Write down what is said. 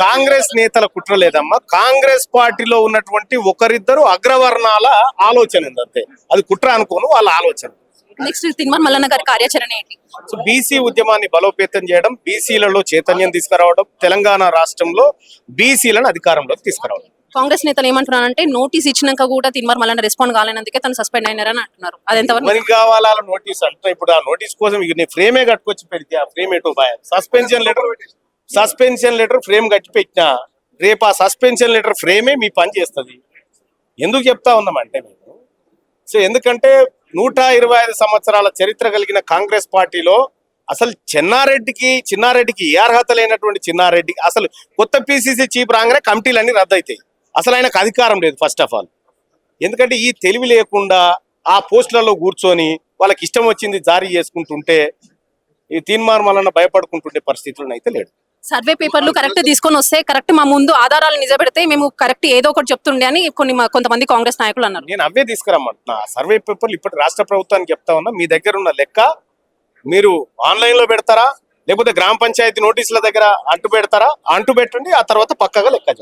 కాంగ్రెస్ నేతల కుట్ర లేదమ్మా. కాంగ్రెస్ పార్టీలో ఉన్నటువంటి ఒకరిద్దరు అగ్రవర్ణాల ఆలోచన ఉంది అంతే. అది కుట్ర అనుకోను, వాళ్ళ ఆలోచన. నెక్స్ట్ తిరుమల మల్లన్న గారి కార్యాచరణ ఏంటి? సో బీసీ ఉద్యమాన్ని బలోపేతం చేయడం, బీసీలలో చైతన్యం తీసుకురావడం, తెలంగాణ రాష్ట్రంలో బీసీలను అధికారంలోకి తీసుకురావడం. కాంగ్రెస్ నేతలు ఏమంటున్నారంటే నోటీస్ ఇచ్చినాక కూడా తిరుమల మల్లన్న రెస్పాండ్ కాలేనందుకే తను సస్పెండ్ అయినారని అంటున్నారు. అదెంతవరకు మరి కావాలా నోటీస్ అంటే? ఇప్పుడు ఆ నోటీస్ కోసం ఇక నేను ఫ్రేమే కట్టుకొచ్చి పెడితే ఆ ఫ్రేమ్ ఎటు బాయ్ సస్పెన్షన్ లెటర్ ఫ్రేమ్ కట్టి పెట్టినా రేపు ఆ సస్పెన్షన్ లెటర్ ఫ్రేమే మీ పని చేస్తుంది. ఎందుకు చెప్తా ఉన్నామంటే మేము, సో ఎందుకంటే 125 సంవత్సరాల చరిత్ర కలిగిన కాంగ్రెస్ పార్టీలో అసలు చిన్నారెడ్డికి ఏ అర్హత లేనటువంటి చిన్నారెడ్డికి అసలు కొత్త పిసిసి చీఫ్ రాగానే కమిటీలన్నీ రద్దయితాయి. అసలు ఆయనకు అధికారం లేదు ఫస్ట్ ఆఫ్ ఆల్. ఎందుకంటే ఈ తెలివి లేకుండా ఆ పోస్టులలో కూర్చొని వాళ్ళకి ఇష్టం వచ్చింది జారీ చేసుకుంటుంటే ఈ తీన్మార్ మల్లన్న భయపడుకుంటుండే పరిస్థితులను అయితే లేడు. సర్వే పేపర్లు కరెక్ట్ తీసుకొని వస్తే కరెక్ట్ మా ముందు ఆధారాలు నిజబెడితే మేము కరెక్ట్ ఏదో ఒకటి చెప్తుండే అని కొంతమంది కాంగ్రెస్ నాయకులు అన్నారు. నేను అవే తీసుకురమ్మంటున్నా. సర్వే పేపర్లు ఇప్పటి రాష్ట్ర ప్రభుత్వానికి చెప్తా ఉన్నా, మీ దగ్గర ఉన్న లెక్క మీరు ఆన్లైన్ లో పెడతారా లేకపోతే గ్రామ పంచాయతీ నోటీసుల దగ్గర అంటు పెడతారా? అంటు పెట్టండి, ఆ తర్వాత పక్కగా లెక్క